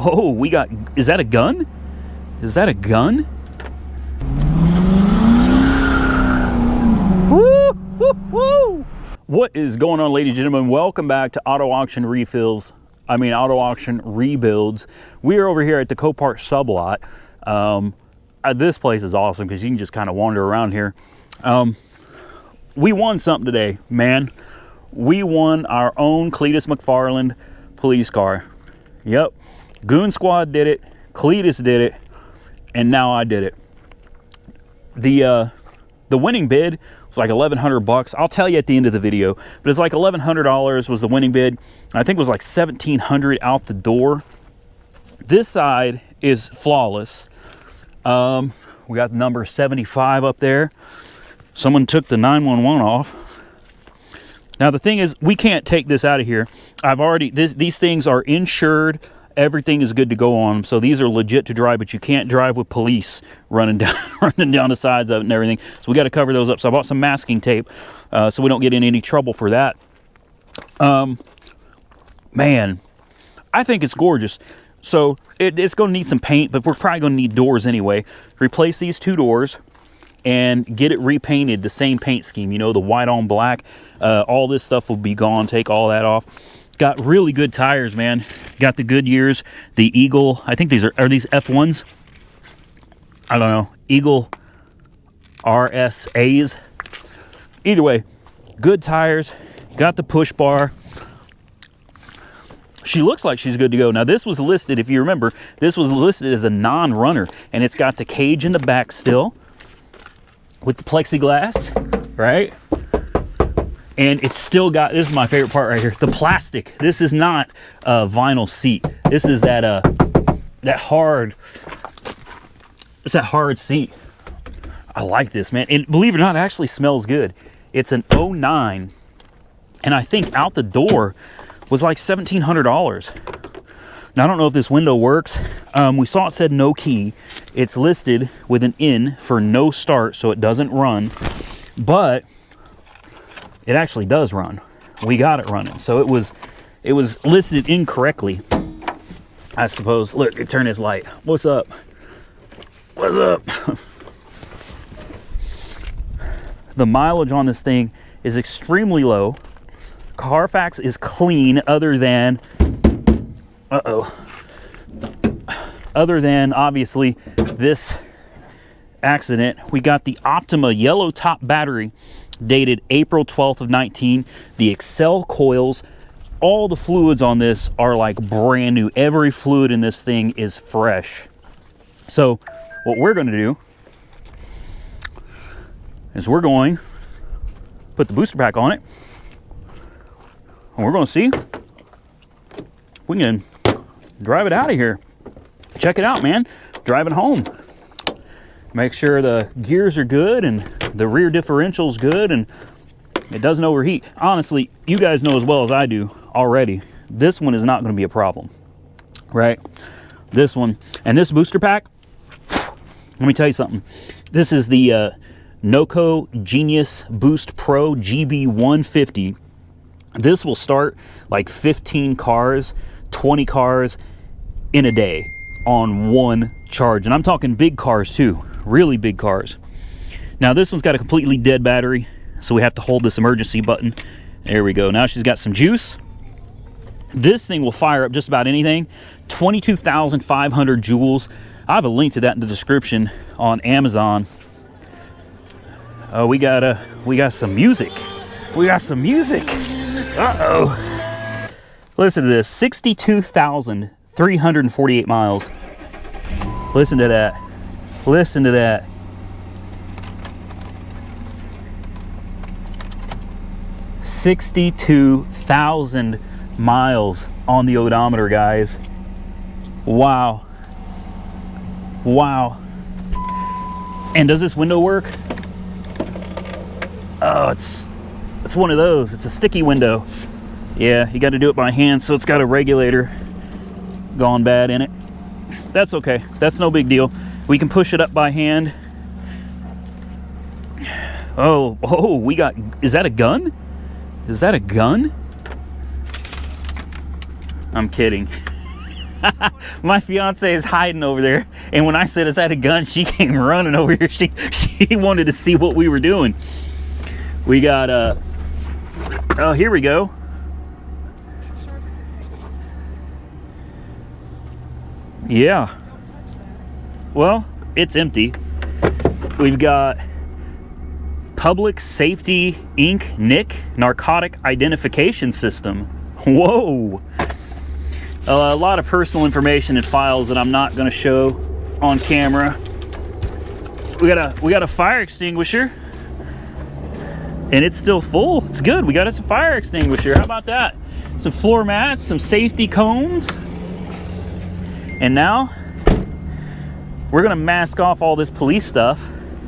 whoa, we got, is that a gun? Is that a gun? Woo, woo, woo. What is going on, ladies and gentlemen? Welcome back to Auto Auction Auto Auction Rebuilds. We are over here at the Copart sublot. This place is awesome because you can just kind of wander around here. We won something today, man. We won our own Cletus McFarland police car. Yep, Goon Squad did it, Cletus did it, and now I did it. The winning bid was like $1,100. I'll tell you at the end of the video, but it's like $1,100 was the winning bid. I think it was like $1,700 out the door. This side is flawless. We got the number 75 up there. Someone took the 911 off. Now the thing is, we can't take this out of here. These things are insured. Everything is good to go on them. So these are legit to drive, but you can't drive with police running down the sides of it and everything. So we got to cover those up. So I bought some masking tape so we don't get in any trouble for that. Man, I think it's gorgeous. So it's going to need some paint, but we're probably going to need doors anyway. Replace these two doors and get it repainted the same paint scheme, you know, the white on black. All this stuff will be gone. Take all that off. Got really good tires, man. Got the Goodyears, the Eagle. I think these are these F1s? I don't know. Eagle RSAs. Either way, good tires. Got the push bar. She looks like she's good to go. Now this was listed, if you remember, this was listed as a non-runner, and it's got the cage in the back still with the plexiglass, right? And it's still got, this is my favorite part right here, the plastic. This is not a vinyl seat. This is that hard, it's that hard seat. I like this, man. And believe it or not, it actually smells good. It's an 09, and I think out the door was like $1,700. Now I don't know if this window works. We saw it said no key. It's listed with an N for no start, so it doesn't run, but it actually does run. We got it running. So it was listed incorrectly, I suppose. Look, it turned its light. What's up? What's up? The mileage on this thing is extremely low. Carfax is clean other than obviously this accident. We got the Optima yellow top battery dated April 12th of 19. The Excel coils, all the fluids on this are like brand new. Every fluid in this thing is fresh. So what we're going to do is we're going to put the booster pack on it, and we're going to see if we can drive it out of here. Check it out, man. Driving home. Make sure the gears are good and the rear differential's good and it doesn't overheat. Honestly, you guys know as well as I do already, this one is not going to be a problem, right? This one and this booster pack, let me tell you something. This is the Noco Genius Boost Pro GB150. This will start like 15 cars, 20 cars in a day on one charge. And I'm talking big cars too, really big cars. Now this one's got a completely dead battery, so we have to hold this emergency button. There we go. Now she's got some juice. This thing will fire up just about anything. 22,500 joules. I have a link to that in the description on Amazon. Oh, we got some music. We got some music. Uh-oh. Listen to this. 62,348 miles. Listen to that. Listen to that. 62,000 miles on the odometer, guys. Wow. Wow. And does this window work? Oh, it's one of those. It's a sticky window. Yeah, you got to do it by hand, so it's got a regulator gone bad in it. That's okay. That's no big deal. We can push it up by hand. Oh, we got, is that a gun? Is that a gun? I'm kidding. My fiance is hiding over there, and when I said it's had a gun, she came running over here. She wanted to see what we were doing. We got oh, here we go. Yeah. Well, it's empty. We've got Public Safety Inc. NIC, Narcotic Identification System. Whoa. A lot of personal information and files that I'm not going to show on camera. We got a fire extinguisher, and it's still full. It's good. We got us a fire extinguisher. How about that? Some floor mats, some safety cones, and now we're going to mask off all this police stuff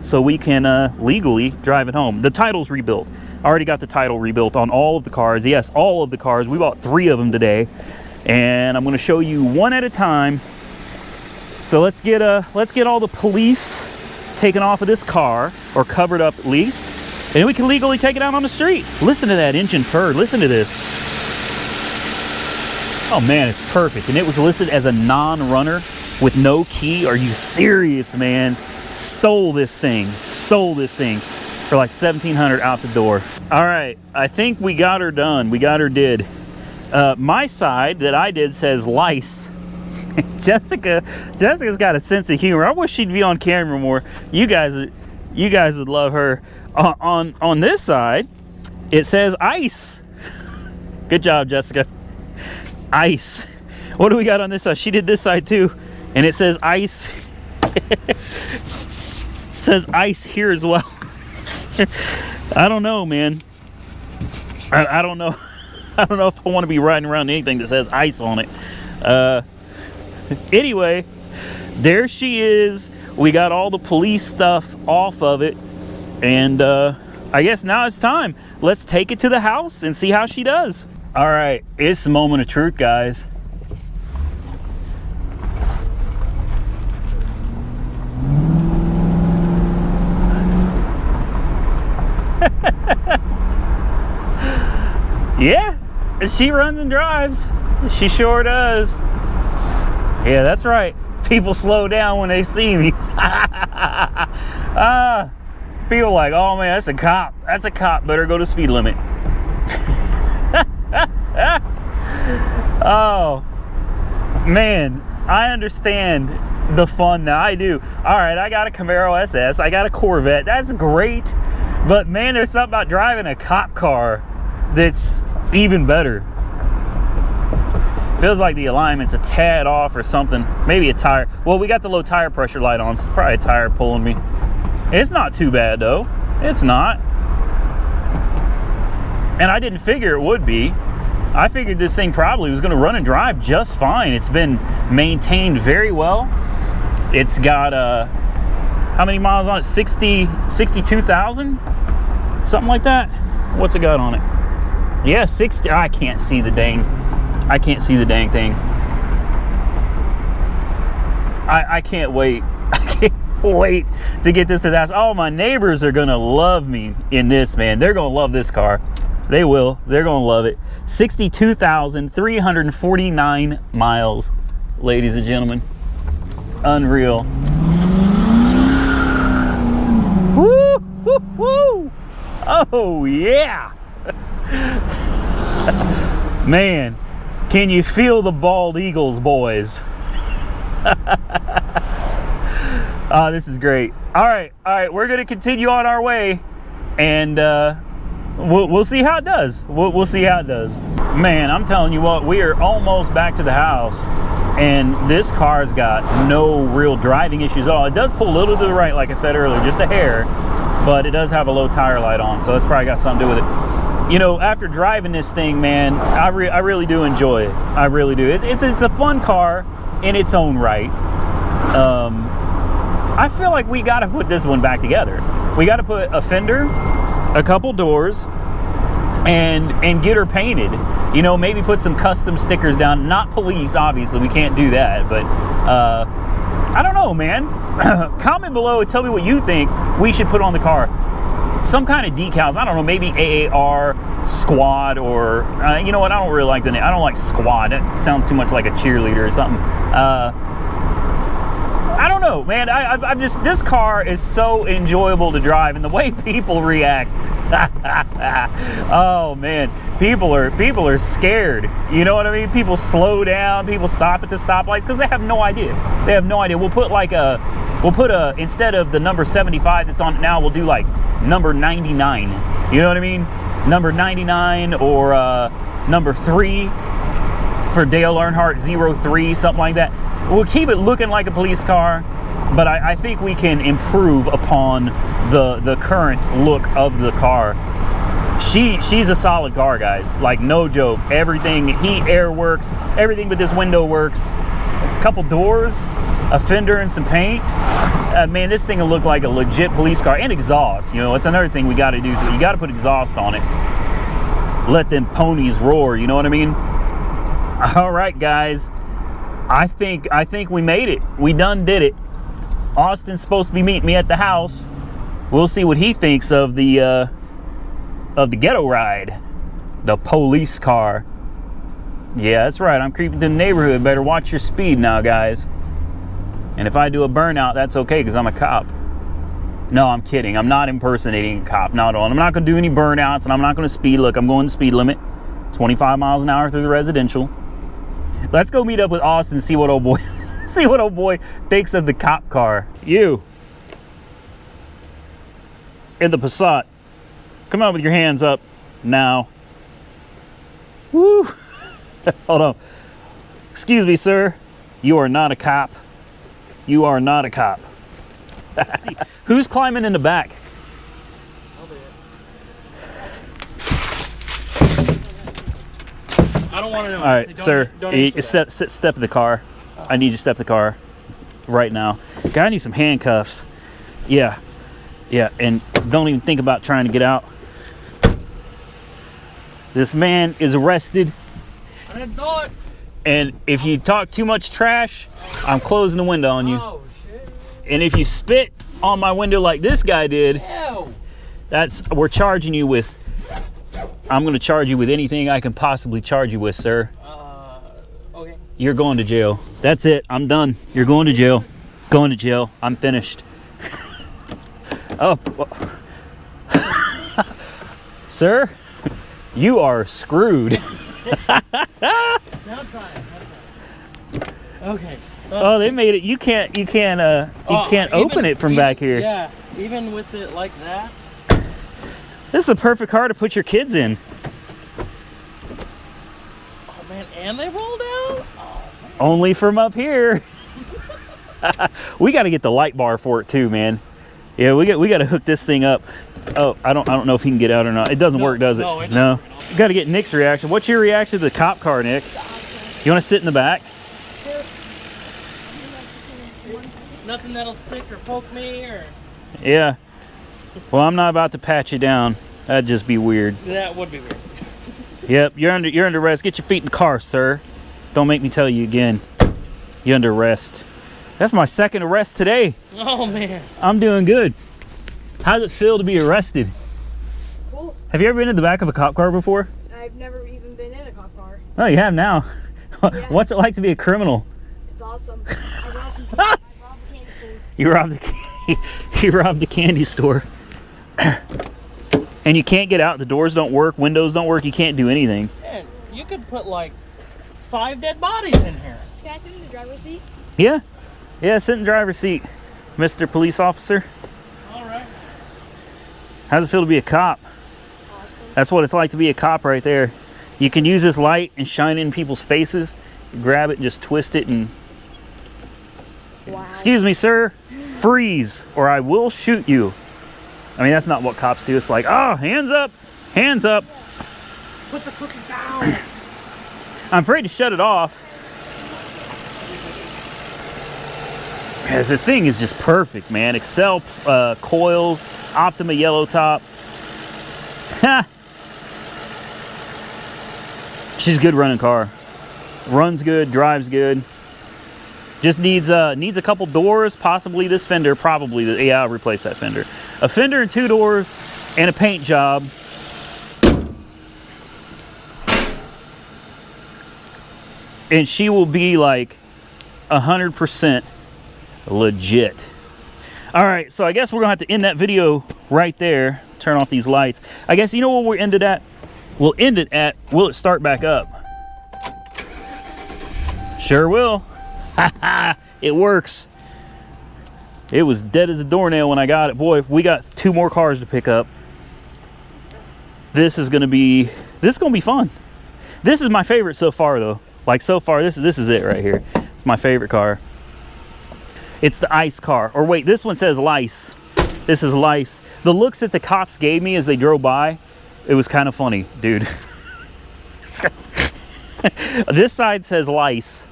so we can legally drive it home. The title's rebuilt. I already got the title rebuilt on all of the cars. Yes, all of the cars. We bought 3 of them today, and I'm going to show you one at a time. So let's get all the police taken off of this car, or covered up at least, and we can legally take it out on the street. Listen to that engine purr. Listen to this. Oh man, it's perfect. And it was listed as a non-runner with no key. Are you serious, man? Stole this thing for like $1,700 out the door. All right, I think we got her done. We got her did. My side that I did says lice. Jessica's got a sense of humor. I wish she'd be on camera more. You guys would love her. On this side, it says ice. Good job, Jessica. Ice. What do we got on this side? She did this side too, and it says ice. It says ice here as well. I don't know, man. I don't know. I don't know if I want to be riding around anything that says ice on it. Anyway, there she is. We got all the police stuff off of it, and I guess now it's time. Let's take it to the house and see how she does. All right, it's the moment of truth, guys. Yeah, she runs and drives. She sure does. Yeah, that's right. People slow down when they see me. Feel like, oh man, that's a cop. That's a cop. Better go to speed limit. Oh, man, I understand the fun now. I do. All right, I got a Camaro SS. I got a Corvette. That's great. But man, there's something about driving a cop car that's even better. Feels like the alignment's a tad off or something. Maybe a tire. Well, we got the low tire pressure light on, so it's probably a tire pulling me. It's not too bad though. It's not. And I didn't figure it would be. I figured this thing probably was going to run and drive just fine. It's been maintained very well. It's got how many miles on it? 62,000? Something like that. What's it got on it? Yeah, 60. I can't see the dang thing. I can't wait. I can't wait to get this to the house. Oh, my neighbors are gonna love me in this, man. They're gonna love this car. They will. They're gonna love it. 62,349 miles, ladies and gentlemen. Unreal. Woo, woo, woo. Oh yeah. Man, can you feel the bald eagles, boys? Oh, this is great. All right, we're gonna continue on our way, and we'll see how it does. We'll see how it does. Man, I'm telling you what, we are almost back to the house, and this car's got no real driving issues at all. It does pull a little to the right, like I said earlier, just a hair, but it does have a low tire light on, so that's probably got something to do with it. You know, after driving this thing, man, I really do enjoy it. I really do. It's a fun car in its own right. I feel like we got to put this one back together. We got to put a fender, a couple doors, and get her painted. You know, maybe put some custom stickers down. Not police, obviously. We can't do that. But I don't know, man. Comment below and tell me what you think we should put on the car. some kind of decals. I don't know, maybe AAR, squad, or you know what? I don't really like the name. I don't like squad. It sounds too much like a cheerleader or something. I don't know, man. I'm just, this car is so enjoyable to drive, and the way people react. Oh man, people are scared. You know what I mean? People slow down. People stop at the stoplights because they have no idea. They have no idea. We'll put instead of the number 75 that's on it now, we'll do like number 99. You know what I mean? Number 99 or number 3 for Dale Earnhardt 03, something like that. We'll keep it looking like a police car, but I think we can improve upon the current look of the car. She's a solid car, guys. Like, no joke. Everything, heat, air works. Everything but this window works. A couple doors, a fender, and some paint. Man, this thing will look like a legit police car. And exhaust. You know, it's another thing we got to do to it. You got to put exhaust on it. Let them ponies roar. You know what I mean? All right, guys. I think we made it. We done did it. Austin's supposed to be meeting me at the house. We'll see what he thinks of the ghetto ride, the police car. Yeah, that's right. I'm creeping to the neighborhood. Better watch your speed now, guys. And if I do a burnout, that's okay because I'm a cop. No, I'm kidding. I'm not impersonating a cop. Not at all. I'm not going to do any burnouts, and I'm not going to speed. Look, I'm going the speed limit, 25 miles an hour through the residential. Let's go meet up with Austin and see what old boy see what old boy thinks of the cop car. You in the Passat, come out with your hands up now. Woo. Hold on. Excuse me, sir. You are not a cop. You are not a cop. Who's climbing in the back? I don't want to know. All right, sir. Step in the car. I need you to step in the car right now. Okay, I need some handcuffs. Yeah, and don't even think about trying to get out. This man is arrested. I didn't know it. And if you talk too much trash, I'm closing the window on you. Oh shit. And if you spit on my window like this guy did, Ew. we're charging you with. I'm going to charge you with anything I can possibly charge you with, sir. Okay. You're going to jail. That's it. I'm done. You're going to jail. Going to jail. I'm finished. Oh. Sir, you are screwed. Now try it. Okay. Oh, they made it. You can't open it from back here. Yeah, even with it like that. This is the perfect car to put your kids in. Oh man, and they roll down? Oh, Only from up here. We got to get the light bar for it too, man. Yeah, we got to hook this thing up. Oh, I don't know if he can get out or not. It doesn't work, does it? No, it doesn't. No. You got to get Nick's reaction. What's your reaction to the cop car, Nick? You want to sit in the back? Nothing that'll stick or poke me or. Yeah. Well, I'm not about to pat you down. That'd just be weird. That would be weird. Yep, you're under arrest. Get your feet in the car, sir. Don't make me tell you again. You're under arrest. That's my second arrest today. Oh man. I'm doing good. How does it feel to be arrested? Cool. Have you ever been in the back of a cop car before? I've never even been in a cop car. Oh, you have now. Yeah. What's it like to be a criminal? It's awesome. I robbed the candy store. You robbed the candy store. And you can't get out. The doors don't work. Windows don't work. You can't do anything. Man, you could put like 5 dead bodies in here. Can I sit in the driver's seat? Yeah. Yeah, sit in the driver's seat, Mr. Police Officer. All right. How's it feel to be a cop? Awesome. That's what it's like to be a cop right there. You can use this light and shine it in people's faces. You grab it and just twist it and... Wow. Excuse me, sir. Freeze, or I will shoot you. I mean, that's not what cops do. It's like, oh, hands up. Hands up. Put the cookie down. I'm afraid to shut it off. Yeah, the thing is just perfect, man. Excel coils, Optima yellow top. Ha! She's a good running car. Runs good, drives good. Just needs a couple doors, possibly this fender, probably. Yeah, I'll replace that fender. A fender and 2 doors, and a paint job. And she will be like 100% legit. All right, so I guess we're gonna have to end that video right there. Turn off these lights. I guess you know what we'll end it at? We'll end it at, will it start back up? Sure will. It works. It was dead as a doornail when I got it. Boy, we got 2 more cars to pick up. This is gonna be fun. This is my favorite so far though. Like so far, this is it right here. It's my favorite car. It's the ice car. Or wait, this one says lice. This is lice. The looks that the cops gave me as they drove by, it was kind of funny, dude. This side says lice.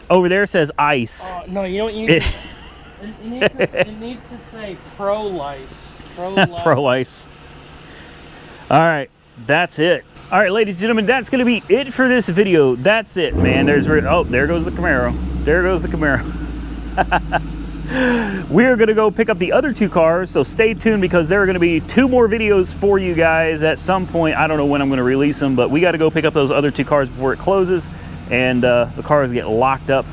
Over there says ice. No, you know what you need it needs to say pro-lice. Pro-lice. Pro-lice. All right, that's it. All right, ladies and gentlemen, that's going to be it for this video. That's it, man. Oh, there goes the Camaro. There goes the Camaro. We're going to go pick up the other 2 cars, so stay tuned because there are going to be 2 more videos for you guys at some point. I don't know when I'm going to release them, but we got to go pick up those other 2 cars before it closes, and the cars get locked up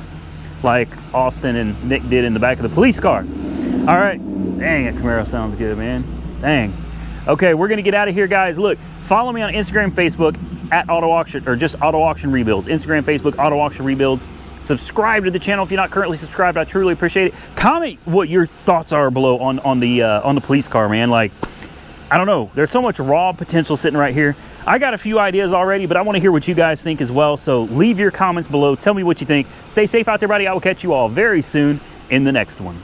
like Austin and Nick did in the back of the police car. All right. Dang, that Camaro sounds good, man. Dang. Okay, we're going to get out of here, guys. Look, follow me on Instagram, Facebook, at Auto Auction, or just Auto Auction Rebuilds. Instagram, Facebook, Auto Auction Rebuilds. Subscribe to the channel if you're not currently subscribed. I truly appreciate it. Comment what your thoughts are below on the police car, man. Like, I don't know. There's so much raw potential sitting right here. I got a few ideas already, but I want to hear what you guys think as well. So leave your comments below. Tell me what you think. Stay safe out there, buddy. I will catch you all very soon in the next one.